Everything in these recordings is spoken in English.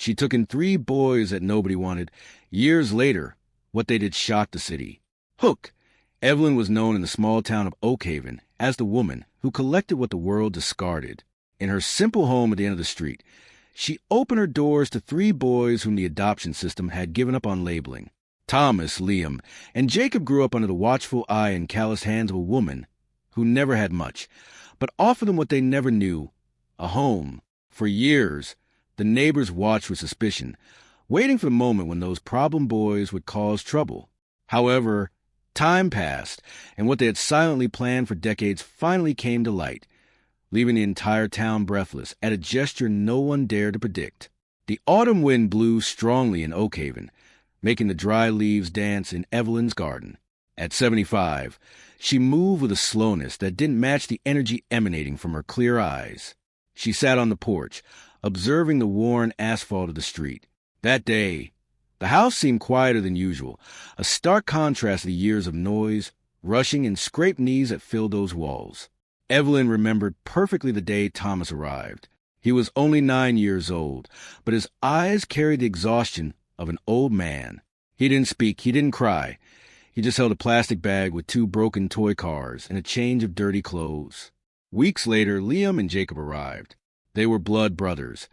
She took in 3 boys that nobody wanted. Years later, what they did shocked the city. Hook. Evelyn was known in the small town of Oakhaven as the woman who collected what the world discarded. In her simple home at the end of the street, she opened her doors to 3 boys whom the adoption system had given up on labeling. Thomas, Liam, and Jacob grew up under the watchful eye and calloused hands of a woman who never had much, but offered them what they never knew, a home. For years, the neighbors watched with suspicion, waiting for the moment when those problem boys would cause trouble. However, time passed, and what they had silently planned for decades finally came to light, leaving the entire town breathless at a gesture no one dared to predict. The autumn wind blew strongly in Oakhaven, making the dry leaves dance in Evelyn's garden. At 75, she moved with a slowness that didn't match the energy emanating from her clear eyes. She sat on the porch, observing the worn asphalt of the street. That day, the house seemed quieter than usual, a stark contrast to the years of noise, rushing, and scraped knees that filled those walls. Evelyn remembered perfectly the day Thomas arrived. He was only 9 years old, but his eyes carried the exhaustion of an old man. He didn't speak, he didn't cry. He just held a plastic bag with 2 broken toy cars and a change of dirty clothes. Weeks later, Liam and Jacob arrived. They were blood brothers,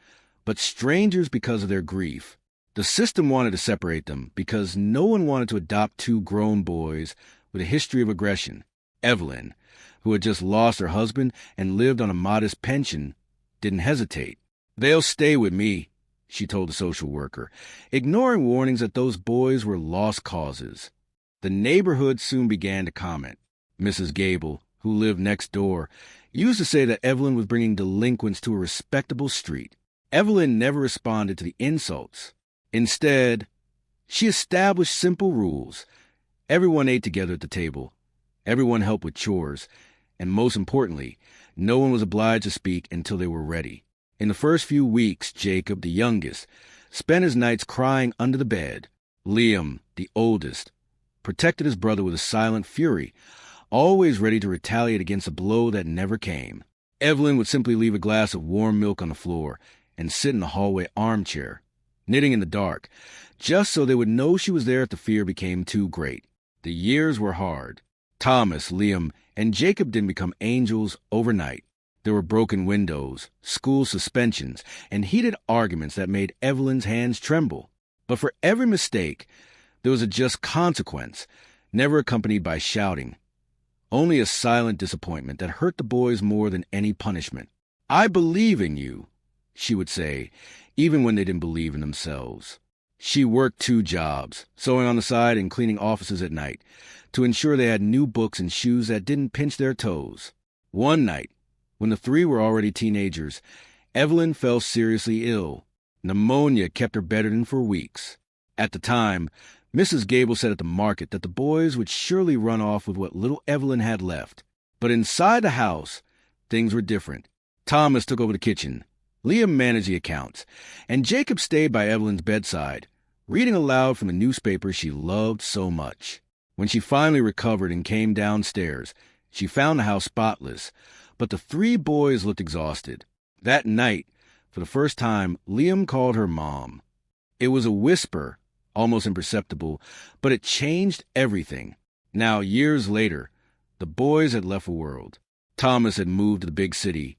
but strangers because of their grief. The system wanted to separate them because no one wanted to adopt 2 grown boys with a history of aggression. Evelyn, who had just lost her husband and lived on a modest pension, didn't hesitate. "They'll stay with me," she told the social worker, ignoring warnings that those boys were lost causes. The neighborhood soon began to comment. Mrs. Gable, who lived next door, used to say that Evelyn was bringing delinquents to a respectable street. Evelyn never responded to the insults. Instead, she established simple rules. Everyone ate together at the table. Everyone helped with chores. And most importantly, no one was obliged to speak until they were ready. In the first few weeks, Jacob, the youngest, spent his nights crying under the bed. Liam, the oldest, protected his brother with a silent fury, always ready to retaliate against a blow that never came. Evelyn would simply leave a glass of warm milk on the floor and sit in the hallway armchair, knitting in the dark, just so they would know she was there if the fear became too great. The years were hard. Thomas, Liam, and Jacob didn't become angels overnight. There were broken windows, school suspensions, and heated arguments that made Evelyn's hands tremble. But for every mistake, there was a just consequence, never accompanied by shouting. Only a silent disappointment that hurt the boys more than any punishment. "I believe in you," she would say, even when they didn't believe in themselves. She worked 2 jobs, sewing on the side and cleaning offices at night, to ensure they had new books and shoes that didn't pinch their toes. One night, when the 3 were already teenagers, Evelyn fell seriously ill. Pneumonia kept her bedridden for weeks. At the time, Mrs. Gable said at the market that the boys would surely run off with what little Evelyn had left. But inside the house, things were different. Thomas took over the kitchen. Liam managed the accounts, and Jacob stayed by Evelyn's bedside, reading aloud from the newspaper she loved so much. When she finally recovered and came downstairs, she found the house spotless, but the 3 boys looked exhausted. That night, for the first time, Liam called her Mom. It was a whisper, almost imperceptible, but it changed everything. Now, years later, the boys had left the world. Thomas had moved to the big city.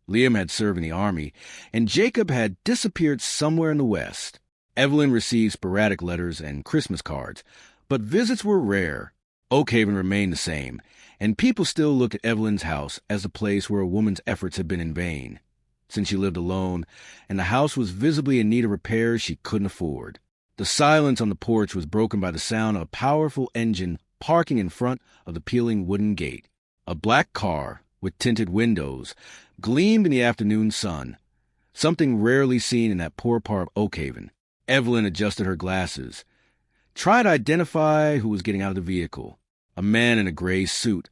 Liam had served in the army, and Jacob had disappeared somewhere in the West. Evelyn received sporadic letters and Christmas cards, but visits were rare. Oakhaven remained the same, and people still looked at Evelyn's house as a place where a woman's efforts had been in vain, since she lived alone, and the house was visibly in need of repairs she couldn't afford. The silence on the porch was broken by the sound of a powerful engine parking in front of the peeling wooden gate. A black car, with tinted windows, gleamed in the afternoon sun, something rarely seen in that poor part of Oakhaven. Evelyn adjusted her glasses, tried to identify who was getting out of the vehicle. A man in a gray suit,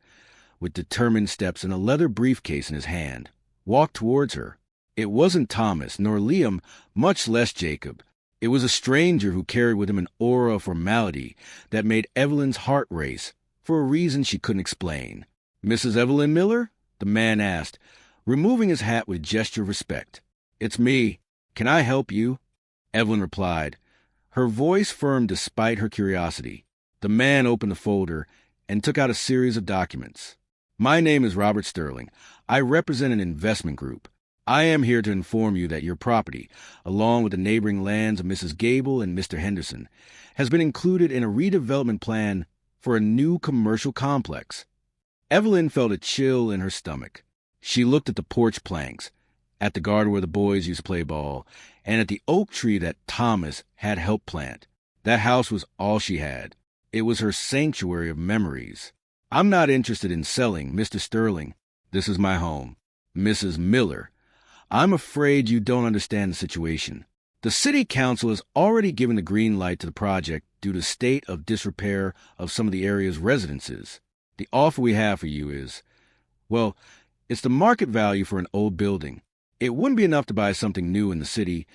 with determined steps and a leather briefcase in his hand, walked towards her. It wasn't Thomas, nor Liam, much less Jacob. It was a stranger who carried with him an aura of formality that made Evelyn's heart race, for a reason she couldn't explain. "Mrs. Evelyn Miller?" the man asked, removing his hat with a gesture of respect. "It's me. Can I help you?" Evelyn replied, her voice firm despite her curiosity. The man opened the folder and took out a series of documents. My name is Robert Sterling. I represent an investment group. I am here to inform you that your property, along with the neighboring lands of Mrs. Gable and Mr. Henderson, has been included in a redevelopment plan for a new commercial complex. Evelyn felt a chill in her stomach. She looked at the porch planks, at the garden where the boys used to play ball, and at the oak tree that Thomas had helped plant. That house was all she had. It was her sanctuary of memories. I'm not interested in selling, Mr. Sterling. This is my home. Mrs. Miller, I'm afraid you don't understand the situation. The city council has already given the green light to the project due to state of disrepair of some of the area's residences. The offer we have for you is, well, it's the market value for an old building. It wouldn't be enough to buy something new in the city,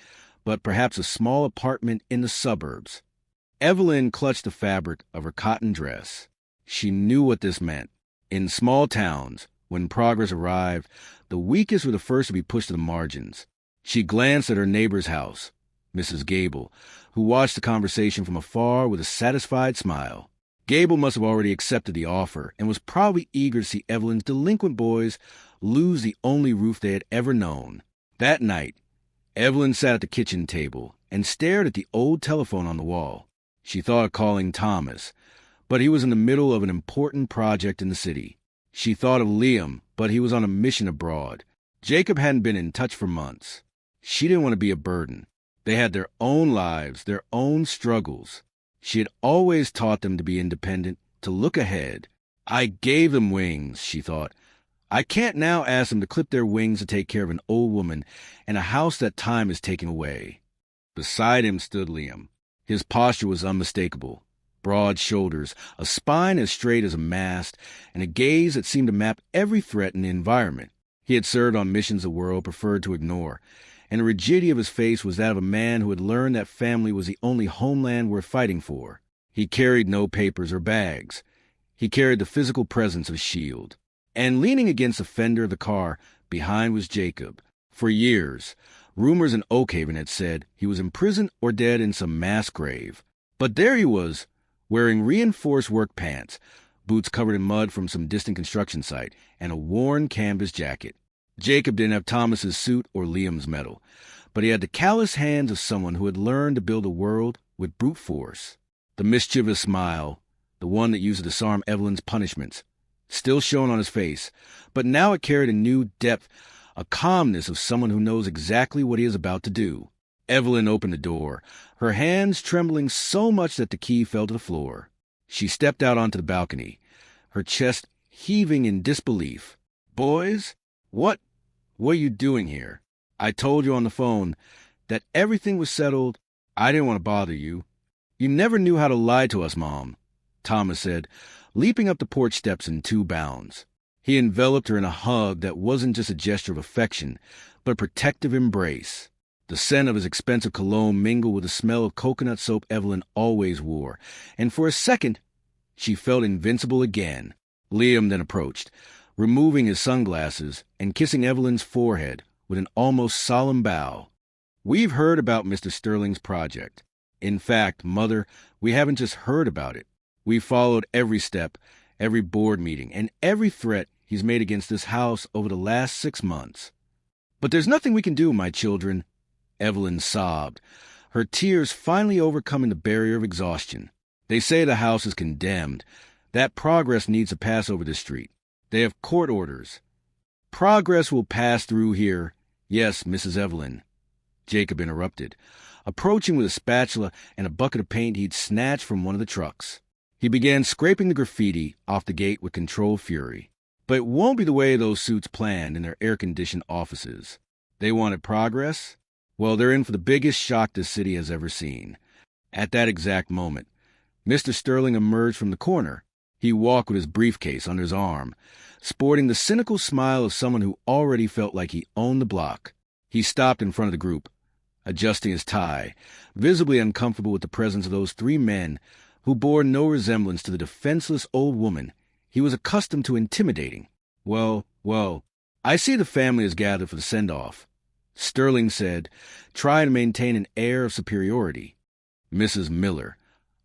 but perhaps a small apartment in the suburbs. Evelyn clutched the fabric of her cotton dress. She knew what this meant. In small towns, when progress arrived, the weakest were the first to be pushed to the margins. She glanced at her neighbor's house, Mrs. Gable, who watched the conversation from afar with a satisfied smile. Gable must have already accepted the offer and was probably eager to see Evelyn's delinquent boys lose the only roof they had ever known. That night, Evelyn sat at the kitchen table and stared at the old telephone on the wall. She thought of calling Thomas, but he was in the middle of an important project in the city. She thought of Liam, but he was on a mission abroad. Jacob hadn't been in touch for months. She didn't want to be a burden. They had their own lives, their own struggles. She had always taught them to be independent, to look ahead. I gave them wings, she thought. I can't now ask them to clip their wings to take care of an old woman and a house that time is taking away. Beside him stood Liam. His posture was unmistakable. Broad shoulders, a spine as straight as a mast, and a gaze that seemed to map every threat in the environment. He had served on missions the world preferred to ignore, and the rigidity of his face was that of a man who had learned that family was the only homeland worth fighting for. He carried no papers or bags. He carried the physical presence of a shield. And leaning against the fender of the car, behind was Jacob. For years, rumors in Oakhaven had said he was imprisoned or dead in some mass grave. But there he was, wearing reinforced work pants, boots covered in mud from some distant construction site, and a worn canvas jacket. Jacob didn't have Thomas's suit or Liam's medal, but he had the callous hands of someone who had learned to build a world with brute force. The mischievous smile, the one that used to disarm Evelyn's punishments, still shone on his face, but now it carried a new depth, a calmness of someone who knows exactly what he is about to do. Evelyn opened the door, her hands trembling so much that the key fell to the floor. She stepped out onto the balcony, her chest heaving in disbelief. Boys, what are you doing here? I told you on the phone that everything was settled. I didn't want to bother you. You never knew how to lie to us, Mom, Thomas said, leaping up the porch steps in 2 bounds. He enveloped her in a hug that wasn't just a gesture of affection, but a protective embrace. The scent of his expensive cologne mingled with the smell of coconut soap Evelyn always wore, and for a second, she felt invincible again. Liam then approached, removing his sunglasses and kissing Evelyn's forehead with an almost solemn bow. We've heard about Mr. Sterling's project. In fact, Mother, we haven't just heard about it. We've followed every step, every board meeting, and every threat he's made against this house over the last 6 months. But there's nothing we can do, my children. Evelyn sobbed, her tears finally overcoming the barrier of exhaustion. They say the house is condemned. That progress needs to pass over the street. They have court orders. Progress will pass through here. Yes, Mrs. Evelyn. Jacob interrupted, approaching with a spatula and a bucket of paint he'd snatched from one of the trucks. He began scraping the graffiti off the gate with controlled fury. But it won't be the way those suits planned in their air-conditioned offices. They wanted progress? Well, they're in for the biggest shock this city has ever seen. At that exact moment, Mr. Sterling emerged from the corner. He walked with his briefcase under his arm, sporting the cynical smile of someone who already felt like he owned the block. He stopped in front of the group, adjusting his tie, visibly uncomfortable with the presence of those 3 men who bore no resemblance to the defenseless old woman he was accustomed to intimidating. Well, I see the family has gathered for the send-off. Sterling said, trying to maintain an air of superiority. Mrs. Miller,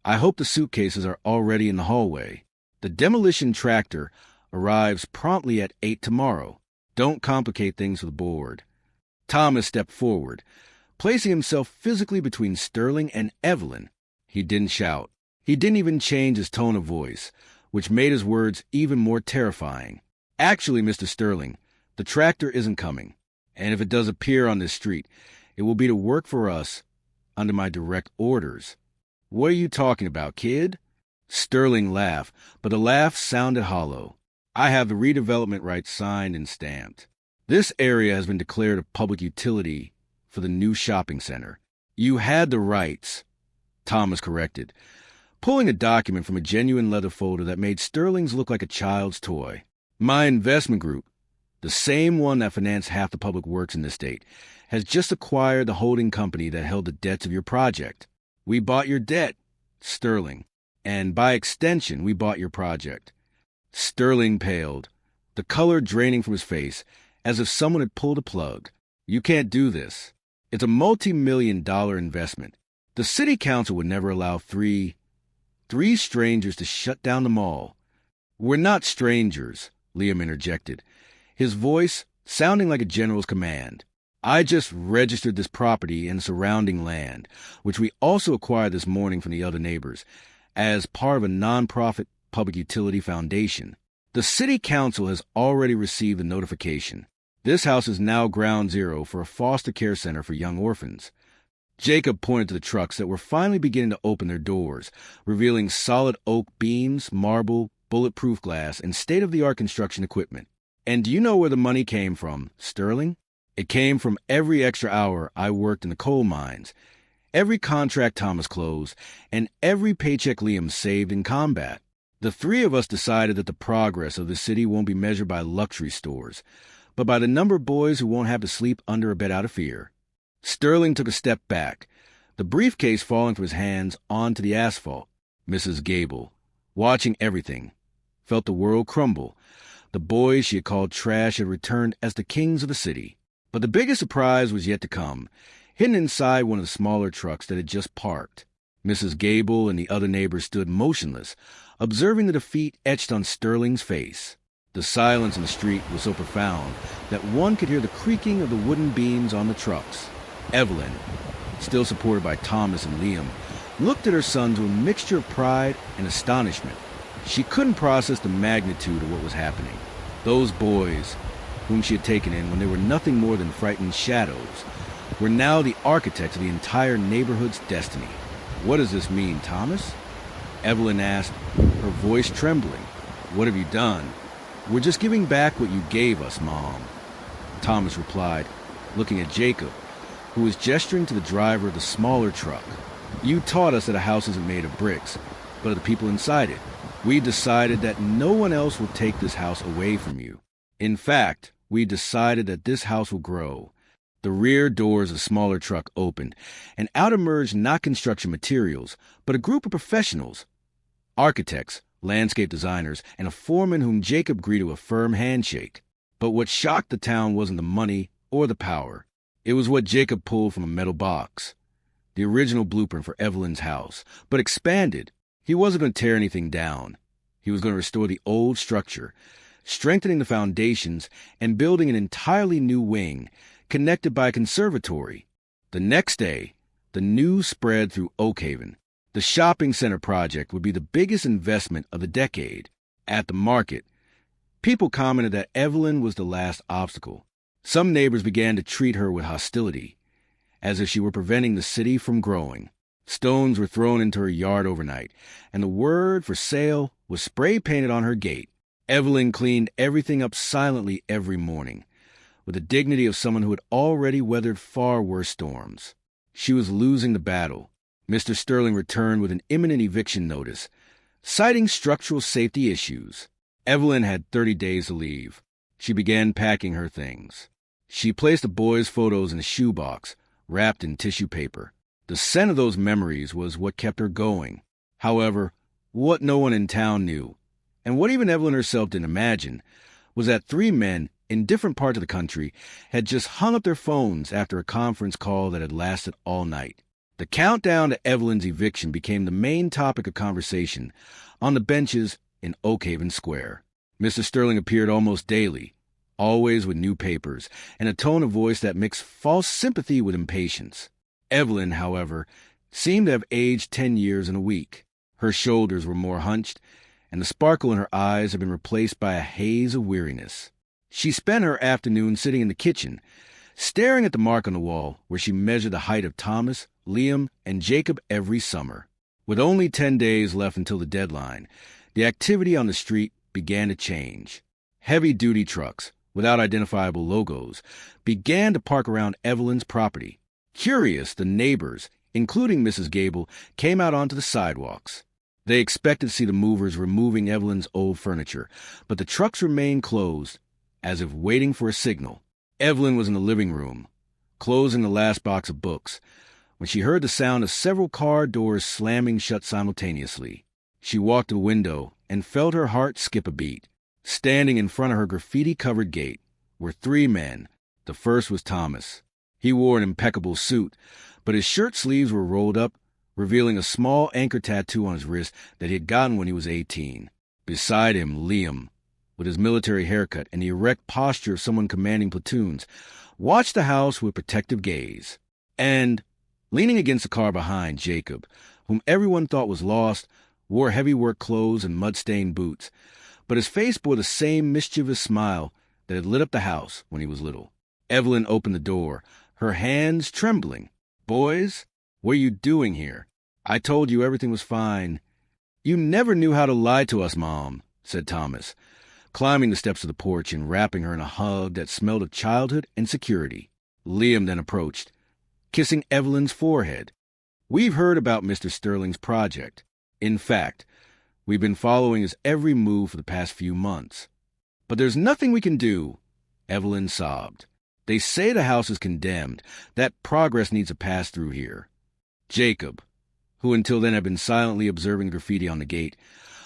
I hope the suitcases are already in the hallway. The demolition tractor arrives promptly at 8 tomorrow. Don't complicate things with the board. Thomas stepped forward, placing himself physically between Sterling and Evelyn. He didn't shout. He didn't even change his tone of voice, which made his words even more terrifying. Actually, Mr. Sterling, the tractor isn't coming, and if it does appear on this street, it will be to work for us under my direct orders. What are you talking about, kid? Sterling laughed, but the laugh sounded hollow. I have the redevelopment rights signed and stamped. This area has been declared a public utility for the new shopping center. You had the rights, Thomas corrected, pulling a document from a genuine leather folder that made Sterling's look like a child's toy. My investment group, the same one that financed half the public works in the state, has just acquired the holding company that held the debts of your project. We bought your debt, Sterling, and by extension, we bought your project. Sterling paled, the color draining from his face, as if someone had pulled a plug. You can't do this. It's a multi-million-dollar investment. The city council would never allow three strangers to shut down the mall. We're not strangers, Liam interjected, his voice sounding like a general's command. I just registered this property and surrounding land, which we also acquired this morning from the other neighbors, as part of a non-profit public utility foundation. The city council has already received the notification. This house is now ground zero for a foster care center for young orphans. Jacob pointed to the trucks that were finally beginning to open their doors, revealing solid oak beams, marble, bulletproof glass, and state-of-the-art construction equipment. And do you know where the money came from, Sterling? It came from every extra hour I worked in the coal mines, every contract Thomas closed, and every paycheck Liam saved in combat. The three of us decided that the progress of the city won't be measured by luxury stores, but by the number of boys who won't have to sleep under a bed out of fear. Sterling took a step back, the briefcase falling from his hands onto the asphalt. Mrs. Gable, watching everything, felt the world crumble. The boys she had called trash had returned as the kings of the city. But the biggest surprise was yet to come, hidden inside one of the smaller trucks that had just parked. Mrs. Gable and the other neighbors stood motionless, observing the defeat etched on Sterling's face. The silence in the street was so profound that one could hear the creaking of the wooden beams on the trucks. Evelyn, still supported by Thomas and Liam, looked at her sons with a mixture of pride and astonishment. She couldn't process the magnitude of what was happening. Those boys, whom she had taken in when they were nothing more than frightened shadows, were now the architects of the entire neighborhood's destiny. What does this mean, Thomas? Evelyn asked, her voice trembling. What have you done? We're just giving back what you gave us, Mom. Thomas replied, looking at Jacob, who was gesturing to the driver of the smaller truck. You taught us that a house isn't made of bricks, but of the people inside it. We decided that no one else will take this house away from you. In fact, we decided that this house will grow. The rear doors of the smaller truck opened, and out emerged not construction materials, but a group of professionals, architects, landscape designers, and a foreman whom Jacob greeted with a firm handshake. But what shocked the town wasn't the money or the power. It was what Jacob pulled from a metal box, the original blueprint for Evelyn's house, but expanded. He wasn't going to tear anything down. He was going to restore the old structure, strengthening the foundations and building an entirely new wing, connected by a conservatory. The next day, the news spread through Oakhaven. The shopping center project would be the biggest investment of the decade. At the market, people commented that Evelyn was the last obstacle. Some neighbors began to treat her with hostility, as if she were preventing the city from growing. Stones were thrown into her yard overnight, and the word for sale was spray-painted on her gate. Evelyn cleaned everything up silently every morning, with the dignity of someone who had already weathered far worse storms. She was losing the battle. Mr. Sterling returned with an imminent eviction notice, citing structural safety issues. Evelyn had 30 days to leave. She began packing her things. She placed the boys' photos in a shoebox, wrapped in tissue paper. The scent of those memories was what kept her going. However, what no one in town knew, and what even Evelyn herself didn't imagine, was that 3 men in different parts of the country, had just hung up their phones after a conference call that had lasted all night. The countdown to Evelyn's eviction became the main topic of conversation on the benches in Oakhaven Square. Mr. Sterling appeared almost daily, always with new papers, and a tone of voice that mixed false sympathy with impatience. Evelyn, however, seemed to have aged 10 years in a week. Her shoulders were more hunched, and the sparkle in her eyes had been replaced by a haze of weariness. She spent her afternoon sitting in the kitchen, staring at the mark on the wall where she measured the height of Thomas, Liam, and Jacob every summer. With only 10 days left until the deadline, the activity on the street began to change. Heavy-duty trucks, without identifiable logos, began to park around Evelyn's property. Curious, the neighbors, including Mrs. Gable, came out onto the sidewalks. They expected to see the movers removing Evelyn's old furniture, but the trucks remained closed, as if waiting for a signal. Evelyn was in the living room, closing the last box of books, when she heard the sound of several car doors slamming shut simultaneously. She walked to the window and felt her heart skip a beat. Standing in front of her graffiti-covered gate were 3 men. The first was Thomas. He wore an impeccable suit, but his shirt sleeves were rolled up, revealing a small anchor tattoo on his wrist that he had gotten when he was 18. Beside him, Liam, with his military haircut and the erect posture of someone commanding platoons, watched the house with protective gaze. And, leaning against the car behind, Jacob, whom everyone thought was lost, wore heavy work clothes and mud-stained boots, but his face bore the same mischievous smile that had lit up the house when he was little. Evelyn opened the door, her hands trembling. "Boys, what are you doing here? I told you everything was fine." "You never knew how to lie to us, Mom," said Thomas, climbing the steps of the porch and wrapping her in a hug that smelled of childhood and security. Liam then approached, kissing Evelyn's forehead. "We've heard about Mr. Sterling's project. In fact, we've been following his every move for the past few months. But there's nothing we can do," Evelyn sobbed. "They say the house is condemned, that progress needs to pass through here." Jacob, who until then had been silently observing graffiti on the gate,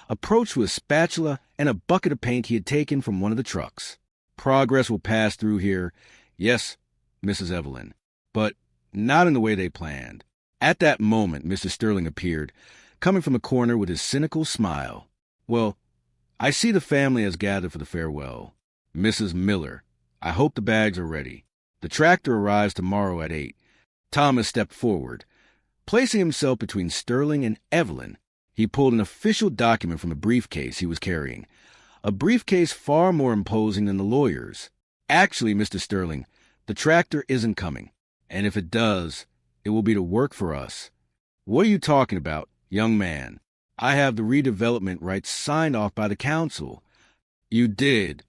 approached with a spatula and a bucket of paint he had taken from one of the trucks. "Progress will pass through here, yes, Mrs. Evelyn, but not in the way they planned." At that moment, Mr. Sterling appeared, coming from the corner with his cynical smile. "Well, I see the family has gathered for the farewell. Mrs. Miller, I hope the bags are ready. The tractor arrives tomorrow at 8. Thomas stepped forward. Placing himself between Sterling and Evelyn, he pulled an official document from a briefcase he was carrying, a briefcase far more imposing than the lawyer's. "Actually, Mr. Sterling, the tractor isn't coming, and if it does, it will be to work for us." "What are you talking about, young man? I have the redevelopment rights signed off by the council." "You did,"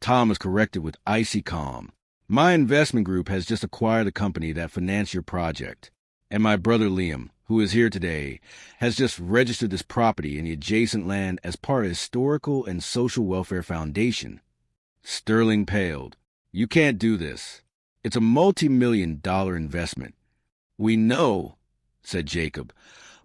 Thomas corrected with icy calm. "My investment group has just acquired the company that financed your project, and my brother Liam, who is here today, has just registered this property and the adjacent land as part of a historical and social welfare foundation." Sterling paled. "You can't do this. It's a multi-million-dollar investment." "We know," said Jacob,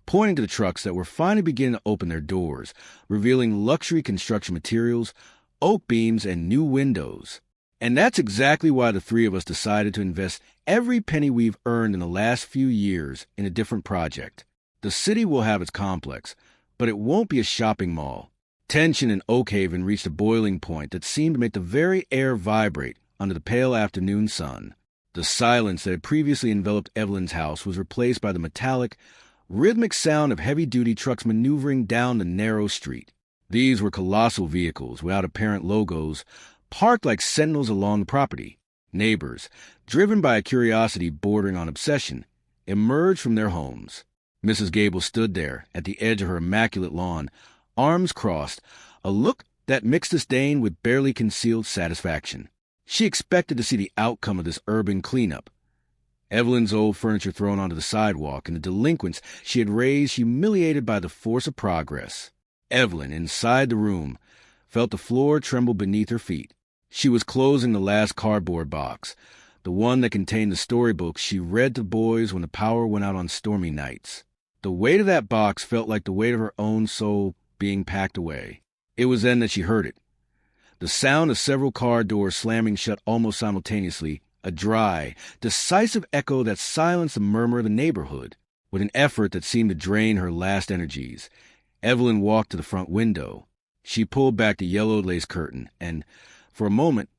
pointing to the trucks that were finally beginning to open their doors, revealing luxury construction materials, oak beams, and new windows. "And that's exactly why the 3 of us decided to invest every penny we've earned in the last few years in a different project. The city will have its complex, but it won't be a shopping mall." Tension in Oakhaven reached a boiling point that seemed to make the very air vibrate under the pale afternoon sun. The silence that had previously enveloped Evelyn's house was replaced by the metallic, rhythmic sound of heavy-duty trucks maneuvering down the narrow street. These were colossal vehicles without apparent logos, parked like sentinels along the property. Neighbors, driven by a curiosity bordering on obsession, emerged from their homes. Mrs. Gable stood there at the edge of her immaculate lawn, arms crossed, a look that mixed disdain with barely concealed satisfaction. She expected to see the outcome of this urban cleanup. Evelyn's old furniture thrown onto the sidewalk and the delinquents she had raised humiliated by the force of progress. Evelyn, inside the room, felt the floor tremble beneath her feet. She was closing the last cardboard box, the one that contained the storybooks she read to boys when the power went out on stormy nights. The weight of that box felt like the weight of her own soul being packed away. It was then that she heard it. The sound of several car doors slamming shut almost simultaneously, a dry, decisive echo that silenced the murmur of the neighborhood. With an effort that seemed to drain her last energies, Evelyn walked to the front window. She pulled back the yellow lace curtain, and, for a moment,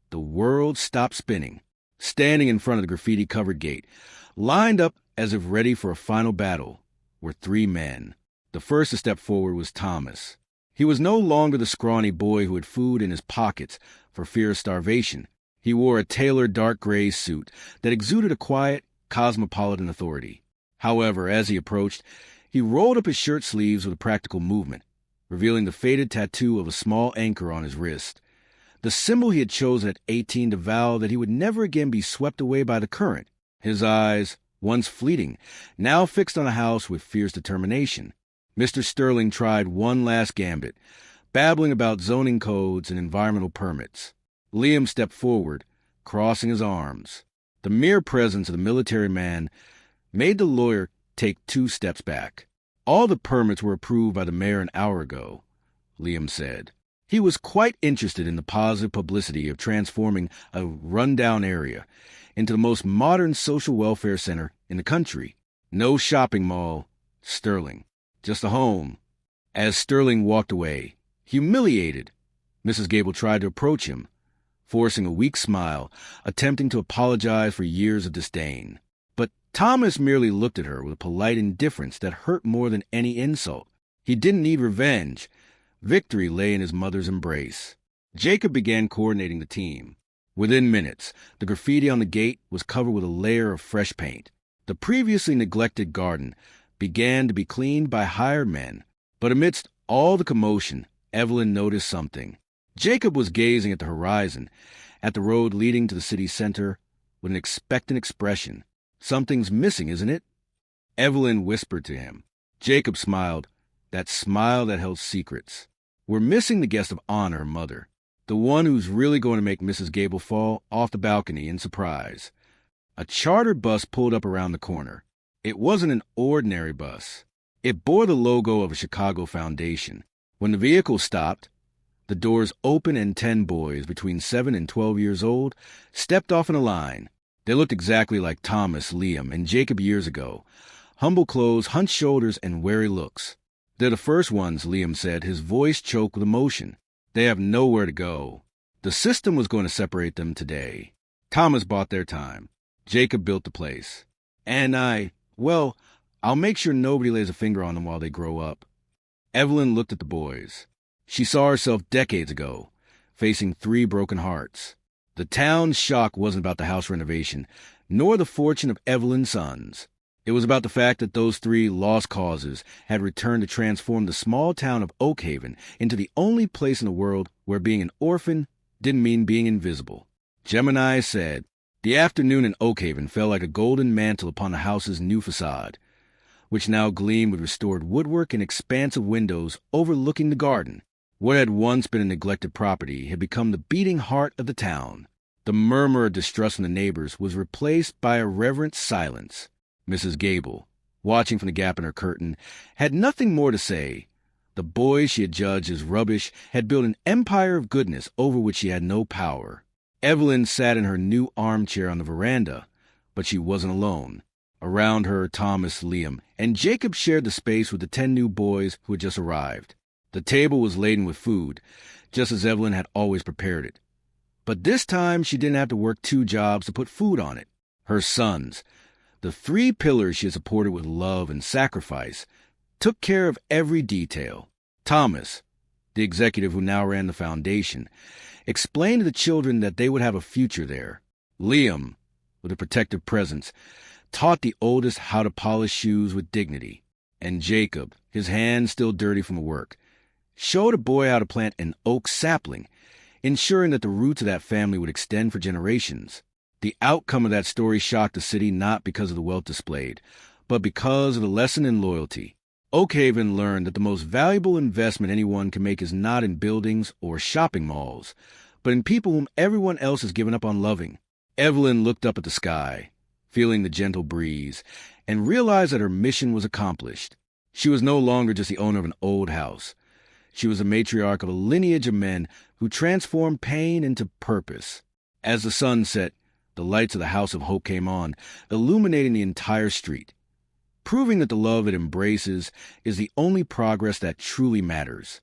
the world stopped spinning. Standing in front of the graffiti-covered gate, lined up as if ready for a final battle, were three men. The first to step forward was Thomas. He was no longer the scrawny boy who had food in his pockets for fear of starvation. He wore a tailored dark gray suit that exuded a quiet, cosmopolitan authority. However, as he approached, he rolled up his shirt sleeves with a practical movement, revealing the faded tattoo of a small anchor on his wrist. The symbol he had chosen at 18 to vow that he would never again be swept away by the current. His eyes, once fleeting, now fixed on the house with fierce determination. Mr. Sterling tried one last gambit, babbling about zoning codes and environmental permits. Liam stepped forward, crossing his arms. The mere presence of the military man made the lawyer take 2 steps back. All the permits were approved by the mayor an hour ago, Liam said. He was quite interested in the positive publicity of transforming a rundown area into the most modern social welfare center in the country. No shopping mall, Sterling. Just a home. As Sterling walked away, humiliated, Mrs. Gable tried to approach him, forcing a weak smile, attempting to apologize for years of disdain. But Thomas merely looked at her with a polite indifference that hurt more than any insult. He didn't need revenge. Victory lay in his mother's embrace. Jacob began coordinating the team. Within minutes, the graffiti on the gate was covered with a layer of fresh paint. The previously neglected garden began to be cleaned by hired men. But amidst all the commotion, Evelyn noticed something. Jacob was gazing at the horizon, at the road leading to the city center, with an expectant expression. "Something's missing, isn't it?" Evelyn whispered to him. Jacob smiled, that smile that held secrets. "We're missing the guest of honor, Mother. The one who's really going to make Mrs. Gable fall off the balcony in surprise." A chartered bus pulled up around the corner. It wasn't an ordinary bus. It bore the logo of a Chicago foundation. When the vehicle stopped, the doors opened and 10 boys between 7 and 12 years old stepped off in a line. They looked exactly like Thomas, Liam, and Jacob years ago. Humble clothes, hunched shoulders, and wary looks. "They're the first ones," Liam said, his voice choked with emotion. "They have nowhere to go. The system was going to separate them today. Thomas bought their time. Jacob built the place. And I'll make sure nobody lays a finger on them while they grow up." Evelyn looked at the boys. She saw herself decades ago, facing 3 broken hearts. The town's shock wasn't about the house renovation, nor the fortune of Evelyn's sons. It was about the fact that those 3 lost causes had returned to transform the small town of Oakhaven into the only place in the world where being an orphan didn't mean being invisible. Gemini said, the afternoon in Oakhaven fell like a golden mantle upon the house's new facade, which now gleamed with restored woodwork and expansive windows overlooking the garden. What had once been a neglected property had become the beating heart of the town. The murmur of distrust from the neighbors was replaced by a reverent silence. Mrs. Gable, watching from the gap in her curtain, had nothing more to say. The boys she had judged as rubbish had built an empire of goodness over which she had no power. Evelyn sat in her new armchair on the veranda, but she wasn't alone. Around her, Thomas, Liam, and Jacob shared the space with the 10 new boys who had just arrived. The table was laden with food, just as Evelyn had always prepared it. But this time she didn't have to work 2 jobs to put food on it. Her sons, the 3 pillars she had supported with love and sacrifice, took care of every detail. Thomas, the executive who now ran the foundation, explained to the children that they would have a future there. Liam, with a protective presence, taught the oldest how to polish shoes with dignity. And Jacob, his hands still dirty from work, showed a boy how to plant an oak sapling, ensuring that the roots of that family would extend for generations. The outcome of that story shocked the city not because of the wealth displayed, but because of the lesson in loyalty. Oakhaven learned that the most valuable investment anyone can make is not in buildings or shopping malls, but in people whom everyone else has given up on loving. Evelyn looked up at the sky, feeling the gentle breeze, and realized that her mission was accomplished. She was no longer just the owner of an old house. She was a matriarch of a lineage of men who transformed pain into purpose. As the sun set, the lights of the House of Hope came on, illuminating the entire street, proving that the love it embraces is the only progress that truly matters.